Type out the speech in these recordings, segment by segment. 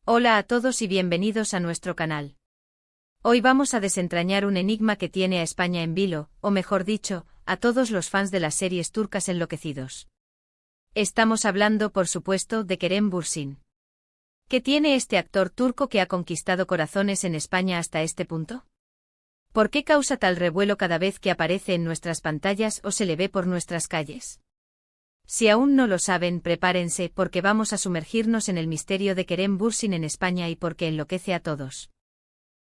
Hola a todos y bienvenidos a nuestro canal. Hoy vamos a desentrañar un enigma que tiene a España en vilo, o mejor dicho, a todos los fans de las series turcas enloquecidos. Estamos hablando, por supuesto, de Kerem Bürsin. ¿Qué tiene este actor turco que ha conquistado corazones en España hasta este punto? ¿Por qué causa tal revuelo cada vez que aparece en nuestras pantallas o se le ve por nuestras calles? Si aún no lo saben, prepárense porque vamos a sumergirnos en el misterio de Kerem Bürsin en España y porque enloquece a todos.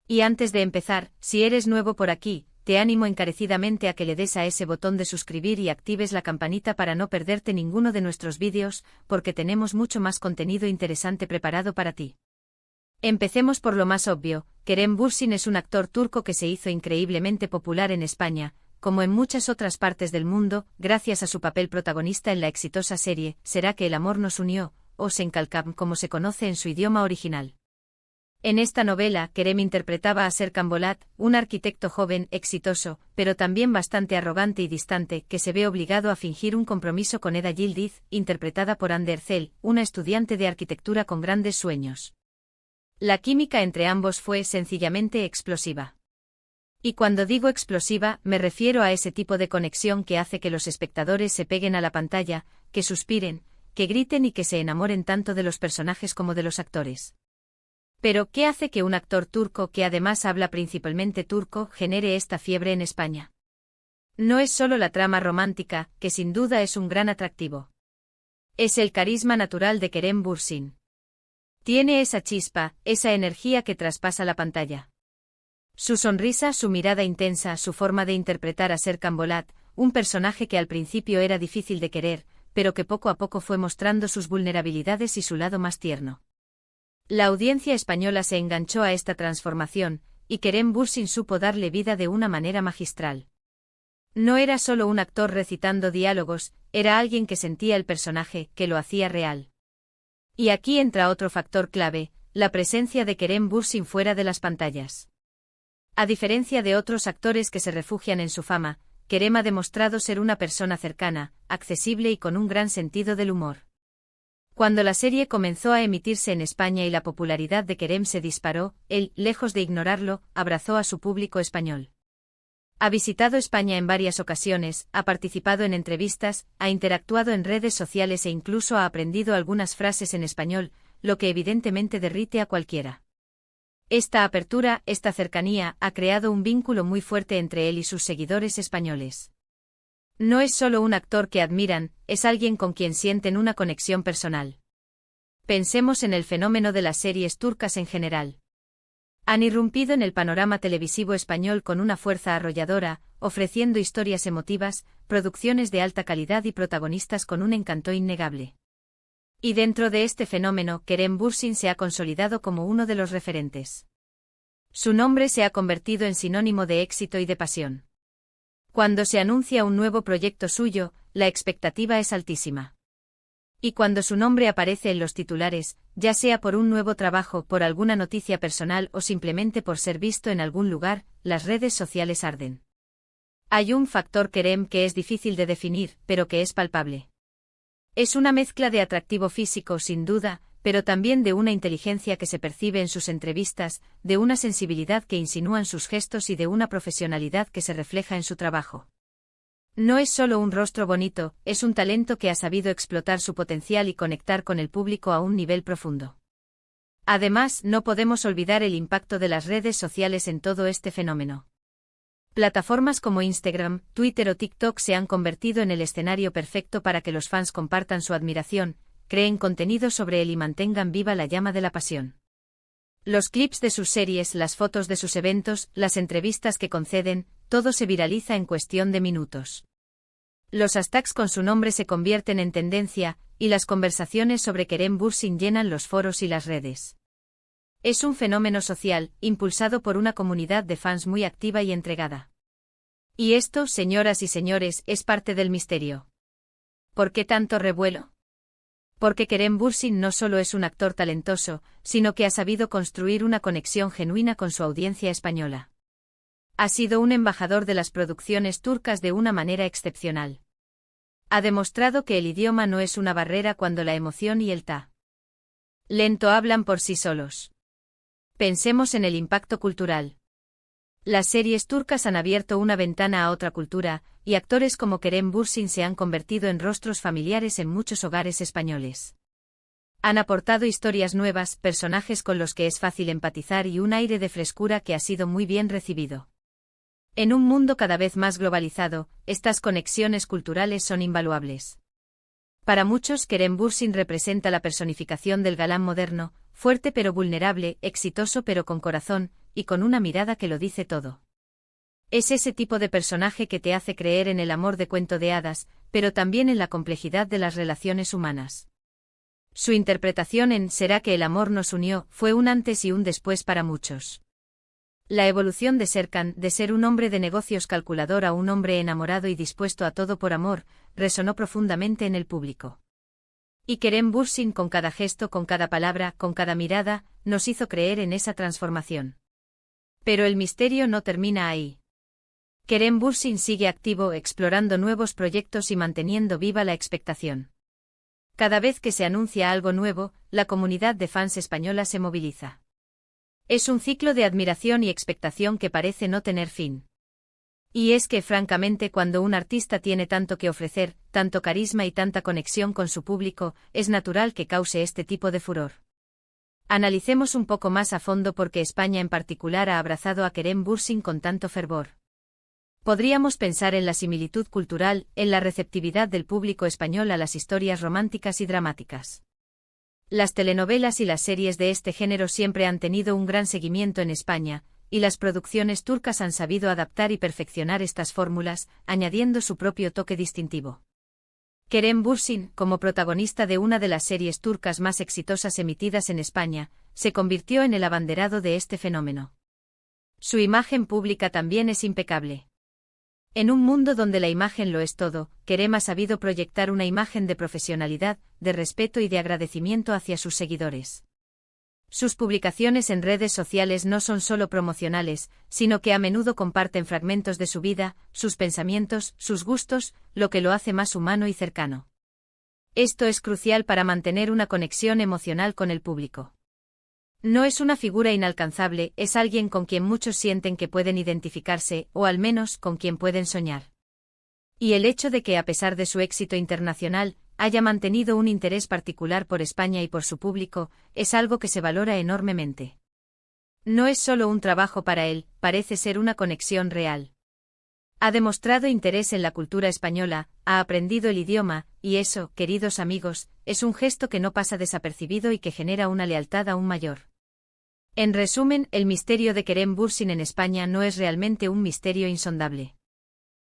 Y antes de empezar, si eres nuevo por aquí, te animo encarecidamente a que le des a ese botón de suscribir y actives la campanita para no perderte ninguno de nuestros vídeos, porque tenemos mucho más contenido interesante preparado para ti. Empecemos por lo más obvio. Kerem Bürsin es un actor turco que se hizo increíblemente popular en España, como en muchas otras partes del mundo, gracias a su papel protagonista en la exitosa serie ¿Será que el amor nos unió?, o Senkalkam como se conoce en su idioma original. En esta novela, Kerem interpretaba a Serkan Bolat, un arquitecto joven, exitoso, pero también bastante arrogante y distante, que se ve obligado a fingir un compromiso con Eda Yildiz, interpretada por Hande Erçel, una estudiante de arquitectura con grandes sueños. La química entre ambos fue sencillamente explosiva. Y cuando digo explosiva, me refiero a ese tipo de conexión que hace que los espectadores se peguen a la pantalla, que suspiren, que griten y que se enamoren tanto de los personajes como de los actores. Pero, ¿qué hace que un actor turco que además habla principalmente turco genere esta fiebre en España? No es solo la trama romántica, que sin duda es un gran atractivo. Es el carisma natural de Kerem Bürsin. Tiene esa chispa, esa energía que traspasa la pantalla. Su sonrisa, su mirada intensa, su forma de interpretar a Serkan Bolat, un personaje que al principio era difícil de querer, pero que poco a poco fue mostrando sus vulnerabilidades y su lado más tierno. La audiencia española se enganchó a esta transformación, y Kerem Bürsin supo darle vida de una manera magistral. No era solo un actor recitando diálogos, era alguien que sentía el personaje, que lo hacía real. Y aquí entra otro factor clave, la presencia de Kerem Bürsin fuera de las pantallas. A diferencia de otros actores que se refugian en su fama, Kerem ha demostrado ser una persona cercana, accesible y con un gran sentido del humor. Cuando la serie comenzó a emitirse en España y la popularidad de Kerem se disparó, él, lejos de ignorarlo, abrazó a su público español. Ha visitado España en varias ocasiones, ha participado en entrevistas, ha interactuado en redes sociales e incluso ha aprendido algunas frases en español, lo que evidentemente derrite a cualquiera. Esta apertura, esta cercanía, ha creado un vínculo muy fuerte entre él y sus seguidores españoles. No es solo un actor que admiran, es alguien con quien sienten una conexión personal. Pensemos en el fenómeno de las series turcas en general. Han irrumpido en el panorama televisivo español con una fuerza arrolladora, ofreciendo historias emotivas, producciones de alta calidad y protagonistas con un encanto innegable. Y dentro de este fenómeno, Kerem Bürsin se ha consolidado como uno de los referentes. Su nombre se ha convertido en sinónimo de éxito y de pasión. Cuando se anuncia un nuevo proyecto suyo, la expectativa es altísima. Y cuando su nombre aparece en los titulares, ya sea por un nuevo trabajo, por alguna noticia personal o simplemente por ser visto en algún lugar, las redes sociales arden. Hay un factor Kerem que es difícil de definir, pero que es palpable. Es una mezcla de atractivo físico, sin duda, pero también de una inteligencia que se percibe en sus entrevistas, de una sensibilidad que insinúan sus gestos y de una profesionalidad que se refleja en su trabajo. No es solo un rostro bonito, es un talento que ha sabido explotar su potencial y conectar con el público a un nivel profundo. Además, no podemos olvidar el impacto de las redes sociales en todo este fenómeno. Plataformas como Instagram, Twitter o TikTok se han convertido en el escenario perfecto para que los fans compartan su admiración, creen contenido sobre él y mantengan viva la llama de la pasión. Los clips de sus series, las fotos de sus eventos, las entrevistas que conceden, todo se viraliza en cuestión de minutos. Los hashtags con su nombre se convierten en tendencia, y las conversaciones sobre Kerem Bürsin llenan los foros y las redes. Es un fenómeno social, impulsado por una comunidad de fans muy activa y entregada. Y esto, señoras y señores, es parte del misterio. ¿Por qué tanto revuelo? Porque Kerem Bürsin no solo es un actor talentoso, sino que ha sabido construir una conexión genuina con su audiencia española. Ha sido un embajador de las producciones turcas de una manera excepcional. Ha demostrado que el idioma no es una barrera cuando la emoción y el lento hablan por sí solos. Pensemos en el impacto cultural. Las series turcas han abierto una ventana a otra cultura, y actores como Kerem Bürsin se han convertido en rostros familiares en muchos hogares españoles. Han aportado historias nuevas, personajes con los que es fácil empatizar y un aire de frescura que ha sido muy bien recibido. En un mundo cada vez más globalizado, estas conexiones culturales son invaluables. Para muchos, Kerem Bürsin representa la personificación del galán moderno, fuerte pero vulnerable, exitoso pero con corazón, y con una mirada que lo dice todo. Es ese tipo de personaje que te hace creer en el amor de cuento de hadas, pero también en la complejidad de las relaciones humanas. Su interpretación en «Será que el amor nos unió» fue un antes y un después para muchos. La evolución de Serkan, de ser un hombre de negocios calculador a un hombre enamorado y dispuesto a todo por amor, resonó profundamente en el público. Y Kerem Bürsin, con cada gesto, con cada palabra, con cada mirada, nos hizo creer en esa transformación. Pero el misterio no termina ahí. Kerem Bürsin sigue activo, explorando nuevos proyectos y manteniendo viva la expectación. Cada vez que se anuncia algo nuevo, la comunidad de fans española se moviliza. Es un ciclo de admiración y expectación que parece no tener fin. Y es que, francamente, cuando un artista tiene tanto que ofrecer, tanto carisma y tanta conexión con su público, es natural que cause este tipo de furor. Analicemos un poco más a fondo por qué España en particular ha abrazado a Kerem Bürsin con tanto fervor. Podríamos pensar en la similitud cultural, en la receptividad del público español a las historias románticas y dramáticas. Las telenovelas y las series de este género siempre han tenido un gran seguimiento en España, y las producciones turcas han sabido adaptar y perfeccionar estas fórmulas, añadiendo su propio toque distintivo. Kerem Bürsin, como protagonista de una de las series turcas más exitosas emitidas en España, se convirtió en el abanderado de este fenómeno. Su imagen pública también es impecable. En un mundo donde la imagen lo es todo, Kerem ha sabido proyectar una imagen de profesionalidad, de respeto y de agradecimiento hacia sus seguidores. Sus publicaciones en redes sociales no son solo promocionales, sino que a menudo comparten fragmentos de su vida, sus pensamientos, sus gustos, lo que lo hace más humano y cercano. Esto es crucial para mantener una conexión emocional con el público. No es una figura inalcanzable, es alguien con quien muchos sienten que pueden identificarse, o al menos con quien pueden soñar. Y el hecho de que, a pesar de su éxito internacional, haya mantenido un interés particular por España y por su público, es algo que se valora enormemente. No es solo un trabajo para él, parece ser una conexión real. Ha demostrado interés en la cultura española, ha aprendido el idioma, y eso, queridos amigos, es un gesto que no pasa desapercibido y que genera una lealtad aún mayor. En resumen, el misterio de Kerem Bürsin en España no es realmente un misterio insondable.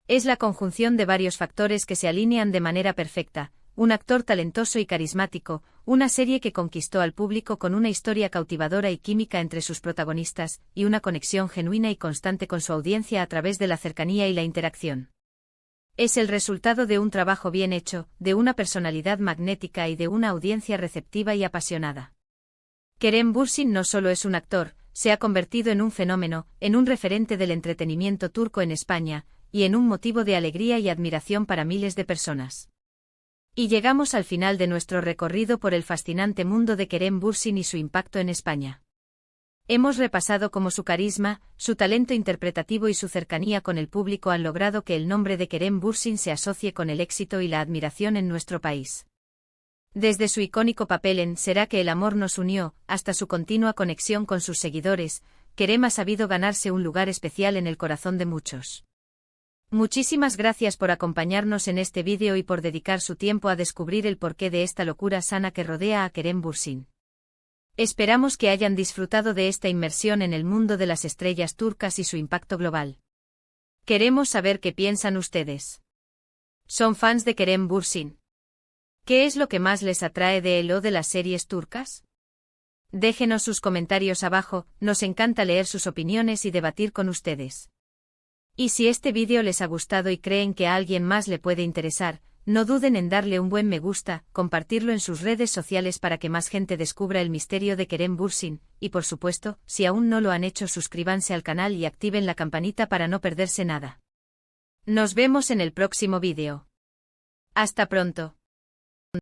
Es la conjunción de varios factores que se alinean de manera perfecta: un actor talentoso y carismático, una serie que conquistó al público con una historia cautivadora y química entre sus protagonistas, y una conexión genuina y constante con su audiencia a través de la cercanía y la interacción. Es el resultado de un trabajo bien hecho, de una personalidad magnética y de una audiencia receptiva y apasionada. Kerem Bürsin no solo es un actor, se ha convertido en un fenómeno, en un referente del entretenimiento turco en España, y en un motivo de alegría y admiración para miles de personas. Y llegamos al final de nuestro recorrido por el fascinante mundo de Kerem Bürsin y su impacto en España. Hemos repasado cómo su carisma, su talento interpretativo y su cercanía con el público han logrado que el nombre de Kerem Bürsin se asocie con el éxito y la admiración en nuestro país. Desde su icónico papel en «Será que el amor nos unió», hasta su continua conexión con sus seguidores, Kerem ha sabido ganarse un lugar especial en el corazón de muchos. Muchísimas gracias por acompañarnos en este vídeo y por dedicar su tiempo a descubrir el porqué de esta locura sana que rodea a Kerem Bürsin. Esperamos que hayan disfrutado de esta inmersión en el mundo de las estrellas turcas y su impacto global. Queremos saber qué piensan ustedes. ¿Son fans de Kerem Bürsin? ¿Qué es lo que más les atrae de él o de las series turcas? Déjenos sus comentarios abajo, nos encanta leer sus opiniones y debatir con ustedes. Y si este vídeo les ha gustado y creen que a alguien más le puede interesar, no duden en darle un buen me gusta, compartirlo en sus redes sociales para que más gente descubra el misterio de Kerem Bürsin, y por supuesto, si aún no lo han hecho, suscríbanse al canal y activen la campanita para no perderse nada. Nos vemos en el próximo vídeo. Hasta pronto.